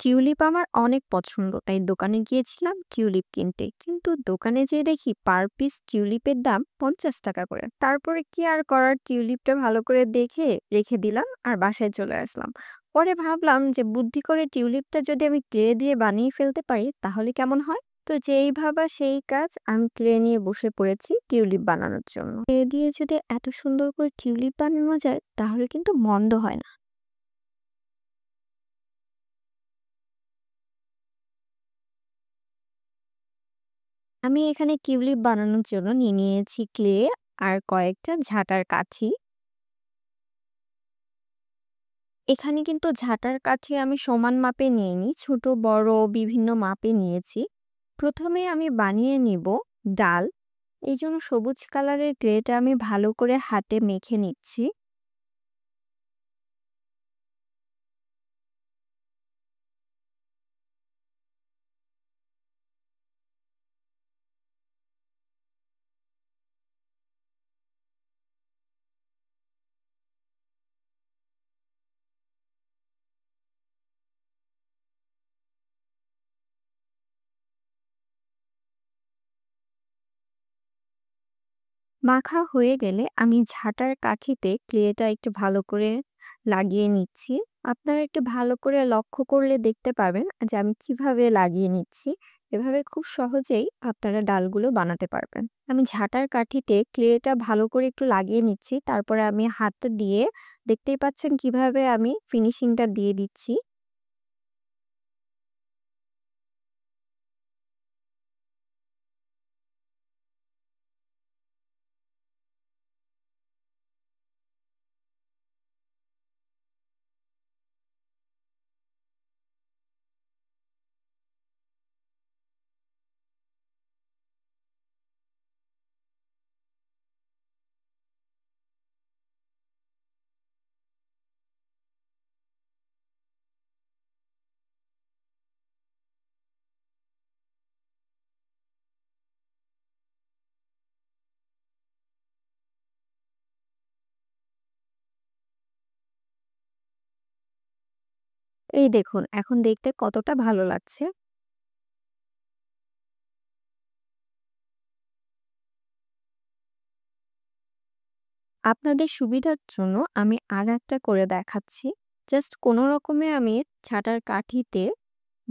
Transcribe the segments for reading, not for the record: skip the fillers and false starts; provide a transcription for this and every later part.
Tulip আমার অনেক পছন্দ। তাই দোকানে গিয়েছিলাম টিউলিপ কিনতে। কিন্তু দোকানে যেয়ে দেখি পার পিস টিউলিপের দাম ৳৫০ করে। তারপরে কি আর করার, টিউলিপটা ভালো করে দেখে রেখে দিলাম আর বাসায় চলে আসলাম। পরে ভাবলাম যে বুদ্ধি করে টিউলিপটা যদি আমি ক্লে দিয়ে বানিয়ে ফেলতে পারি তাহলে কেমন হয়? তো যেই ভাবা সেই কাজ, আমি ক্লে নিয়ে বসে পড়েছি টিউলিপ বানানোর জন্য। ক্লে দিয়ে যদি এত সুন্দর করে টিউলিপ বানানো যায় তাহলে কিন্তু মন্দ হয় না। আমি এখানে টিউলিপ বানানোর জন্য নিয়ে নিয়েছি ক্লে আর কয়েকটা ঝাঁটার কাঠি। এখানে কিন্তু ঝাঁটার কাঠি আমি সমান মাপে নিইনি, ছোট বড় বিভিন্ন মাপে নিয়েছি। প্রথমে আমি বানিয়ে নিব ডাল। এই জন্য সবুজ কালারের ক্লেটা আমি ভালো করে হাতে মেখে নিচ্ছি। মাখা হয়ে গেলে আমি ঝাঁটার কাঠিতে ক্লেটা একটু ভালো করে লাগিয়ে নিচ্ছি। আপনারা একটু ভালো করে লক্ষ্য করলে দেখতে পাবেন যে আমি কিভাবে লাগিয়ে নিচ্ছি। এভাবে খুব সহজেই আপনারা ডালগুলো বানাতে পারবেন। আমি ঝাঁটার কাঠিতে ক্লেটা ভালো করে একটু লাগিয়ে নিচ্ছি। তারপরে আমি হাত দিয়ে দেখতেই পাচ্ছেন কিভাবে আমি ফিনিশিংটা দিয়ে দিচ্ছি। এই দেখুন এখন দেখতে কতটা ভালো লাগছে। আপনাদের সুবিধার জন্য আমি আরেকটা করে দেখাচ্ছি। জাস্ট কোনো রকমে আমি ছাটার কাঠিতে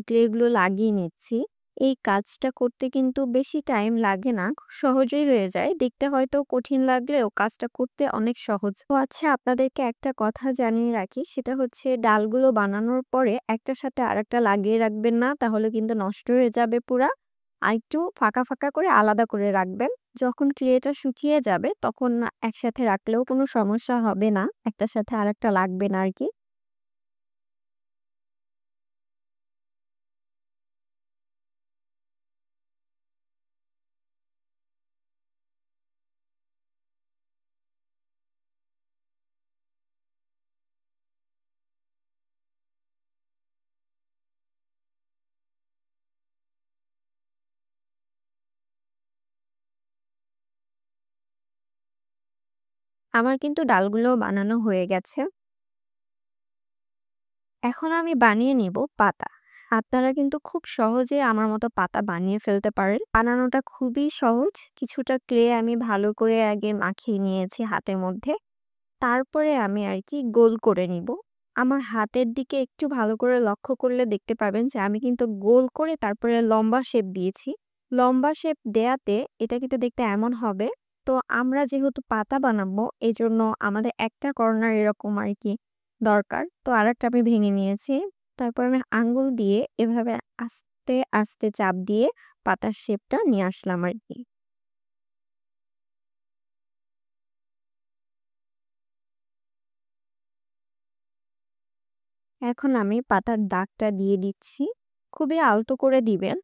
গ্লেগুলো লাগিয়ে নিচ্ছি। এই কাজটা করতে কিন্তু বেশি টাইম লাগে না। খুব সহজেই হয়ে যায়। দেখতে হয়তো কঠিন লাগলেও কাজটা করতে অনেক সহজ। তো আচ্ছা, আপনাদেরকে একটা কথা জানিয়ে রাখি। সেটা হচ্ছে ডালগুলো বানানোর পরে একটার সাথে আরেকটা লাগিয়ে রাখবেন না। তাহলে কিন্তু নষ্ট হয়ে যাবে পুরা। আরেকটু ফাঁকা, ফাঁকা করে আলাদা করে রাখবেন। যখন ক্লেটা শুকিয়ে যাবে তখন একসাথে রাখলেও কোনো সমস্যা হবে না। একটার সাথে আরেকটা লাগবে না আরকি। আমার কিন্তু ডালগুলো বানানো হয়ে গেছে। এখন আমি বানিয়ে নিব পাতা। আপনারা কিন্তু খুব সহজে আমার মতো পাতা বানিয়ে ফেলতে পারেন। বানানোটা খুবই সহজ। কিছুটা ক্লে আমি ভালো করে আগে মাখিয়ে নিয়েছি হাতের মধ্যে। তারপরে আমি আরকি গোল করে নিব। আমার হাতের দিকে একটু ভালো করে লক্ষ্য করলে দেখতে পাবেন যে আমি কিন্তু গোল করে তারপরে লম্বা শেপ দিয়েছি। লম্বা শেপ দেয়াতে এটা কিন্তু দেখতে এমন হবে। তো আমরা যেহেতু পাতা বানাবো এজন্য আমাদের একটা কর্নার এরকম আরকি দরকার। তো আরেকটা আমি ভেঙে নিয়েছি। তারপর আমি আঙ্গুল দিয়ে এভাবে আস্তে, আস্তে চাপ দিয়ে পাতার শেপটা নিয়ে আসলাম আরকি। এখন আমি পাতার দাগটা দিয়ে দিচ্ছি। খুবই আলতো করে দিবেন।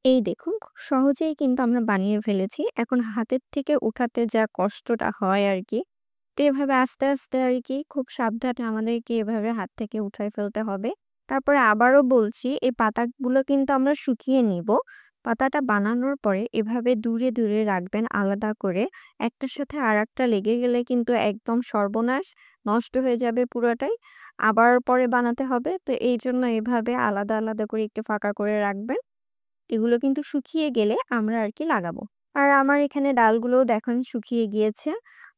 এই দেখুন খুব সহজেই কিন্তু আমরা বানিয়ে ফেলেছি। এখন হাতের থেকে উঠাতে যা কষ্টটা হয় আরকি। তো এভাবে আস্তে, আস্তে আরকি খুব সাবধানে আমাদেরকে এভাবে হাত থেকে উঠায় ফেলতে হবে। তারপরে আবারও বলছি এই পাতাগুলো কিন্তু আমরা শুকিয়ে নিব। পাতাটা বানানোর পরে এভাবে দূরে রাখবেন আলাদা করে। একটার সাথে আরেকটা লেগে গেলে কিন্তু একদম সর্বনাশ, নষ্ট হয়ে যাবে পুরাটাই। আবার পরে বানাতে হবে। তো এইজন্য এভাবে আলাদা করে একটু ফাঁকা করে রাখবেন। এগুলো কিন্তু শুকিয়ে গেলে আমরা আরকি লাগাবো। আর আমার এখানে ডালগুলোও দেখেন শুকিয়ে গিয়েছে।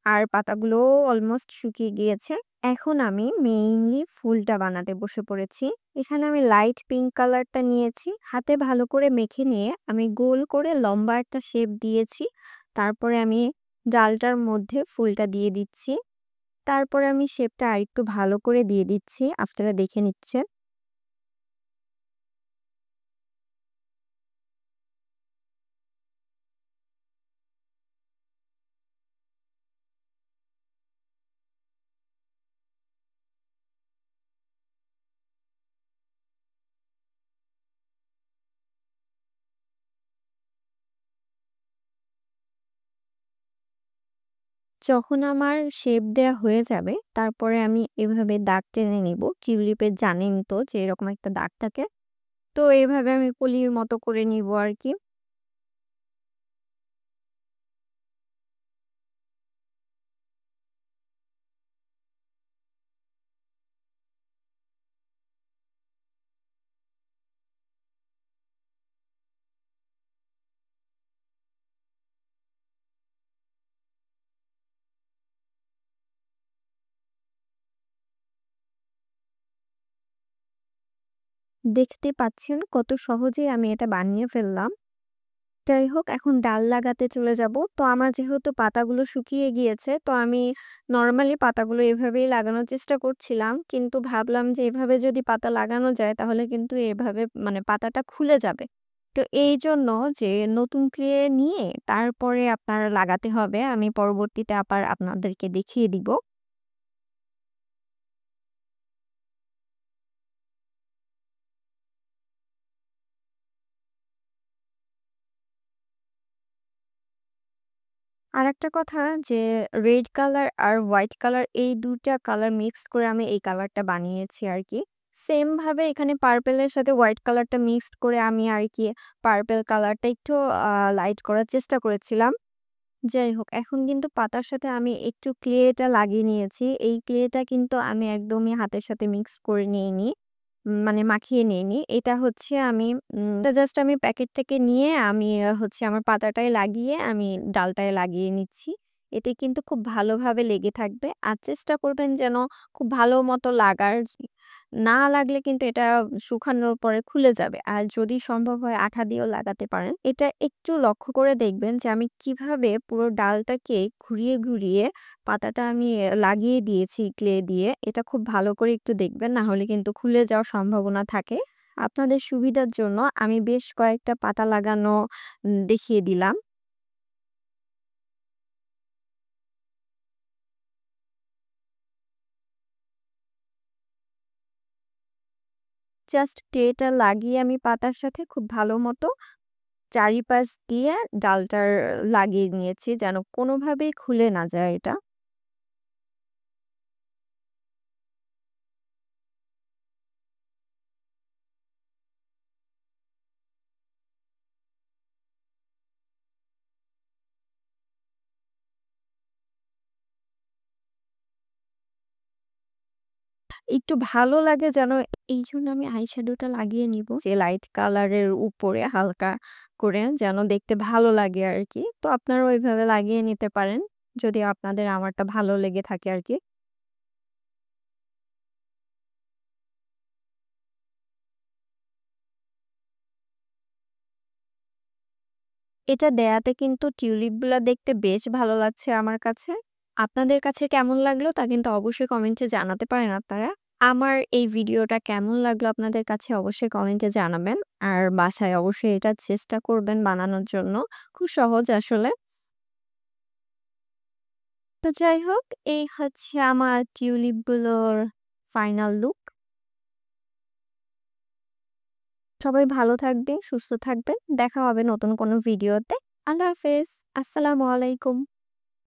আর পাতাগুলোও অলমোস্ট শুকিয়ে গিয়েছে। এখন আমি মেইনলি ফুলটা বানাতে বসে পড়েছি। এখানে আমি লাইট পিঙ্ক কালারটা নিয়েছি। হাতে ভালো করে মেখে নিয়ে আমি গোল করে লম্বা একটা শেপ দিয়েছি। তারপরে আমি ডালটার মধ্যে ফুলটা দিয়ে দিচ্ছি। তারপরে আমি শেপটা আরেকটু ভালো করে দিয়ে দিচ্ছি। আপনারা দেখে নিচ্ছেন। যখন আমার শেপ দেয়া হয়ে যাবে, তারপরে আমি এভাবে দাগ টেনে নিব। টিউলিপের জানেনই তো যে এরকম একটা দাগ থাকে। তো এভাবে আমি কলির মতো করে নিব আরকি। দেখতে পাচ্ছেন কত সহজেই আমি এটা বানিয়ে ফেললাম। যাই হোক এখন ডাল লাগাতে চলে যাব। তো আমার যেহেতু পাতাগুলো শুকিয়ে গিয়েছে, তো আমি নরমালি পাতাগুলো এভাবেই লাগানোর চেষ্টা করছিলাম। কিন্তু ভাবলাম যে এভাবে যদি পাতা লাগানো যায় তাহলে কিন্তু এভাবে মানে পাতাটা খুলে যাবে। তো এইজন্য যে নতুন ক্লে নিয়ে তারপরে আপনার লাগাতে হবে। আমি পরবর্তীতে আবার আপনাদেরকে দেখিয়ে দিব। আরেকটা কথা যে রেড কালার আর হোয়াইট কালার এই ২ টা কালার মিক্স করে আমি এই কালারটা বানিয়েছি আরকি। সেম ভাবে এখানে পার্পল এর সাথে হোয়াইট কালারটা মিক্সড করে আমি আরকি পার্পল কালারটা একটু লাইট করার চেষ্টা করেছিলাম। যাই হোক, এখন কিন্তু পাতার সাথে আমি একটু ক্লেটা লাগিয়ে নিয়েছি। এই ক্লেটা কিন্তু আমি একদমই হাতের সাথে মিক্স করে নিইনি। মানে মাখিয়ে নিইনি। এটা হচ্ছে আমি এটা জাস্ট আমি প্যাকেট থেকে নিয়ে আমি হচ্ছে আমার পাতাটায় লাগিয়ে আমি ডালটায় লাগিয়ে নিচ্ছি। এতে কিন্তু খুব ভালোভাবে লেগে থাকবে। আর চেষ্টা করবেন যেন খুব ভালো মতো লাগার। না লাগলে কিন্তু এটা শুকানোর পরে খুলে যাবে। আর যদি সম্ভব হয় আঠা দিয়েও লাগাতে পারেন। এটা একটু লক্ষ্য করে দেখবেন যে আমি কিভাবে পুরো ডালটাকে ঘুরিয়ে পাতাটা আমি লাগিয়ে দিয়েছি ক্লে দিয়ে। এটা খুব ভালো করে একটু দেখবেন, না হলে কিন্তু খুলে যাওয়ার সম্ভাবনা থাকে। আপনাদের সুবিধার জন্য আমি বেশ কয়েকটা পাতা লাগানো দেখিয়ে দিলাম। জাস্ট ক্লেটা লাগিয়ে আমি পাতার সাথে খুব ভালো মতো চারিপাশ দিয়ে ডালটার লাগিয়ে নিয়েছি যেন কোনোভাবেই খুলে না যায় এটা। একটু ভালো লাগে যেন এইজন্য আমি আইশ্যাডোটা লাগিয়ে নিব। যে লাইট কালারের উপরে হালকা করে যেন দেখতে ভালো লাগে আরকি। তো আপনারাও ওইভাবে লাগিয়ে নিতে পারেন। যদি আপনাদের আমারটা ভালো লেগে থাকে আরকি। এটা দেয়াতে কিন্তু টিউলিপগুলা দেখতে বেশ ভালো লাগছে আমার কাছে। আপনাদের কাছে কেমন লাগলো তা কিন্তু অবশ্যই কমেন্টে জানাতে পারেন আপনারা। আমার এই ভিডিওটা কেমন লাগলো আপনাদের কাছে অবশ্যই কমেন্টে জানাবেন। আর বাসায় অবশ্যই এটা চেষ্টা করবেন বানানোর জন্য। খুব সহজ আসলে। তো যাই হোক, এই হচ্ছে আমার টিউলিপগুলোর ফাইনাল লুক। সবাই ভালো থাকবেন, সুস্থ থাকবেন। দেখা হবে নতুন কোনো ভিডিওতে। আল্লাহ হাফেজ। আসসালামু আলাইকুম।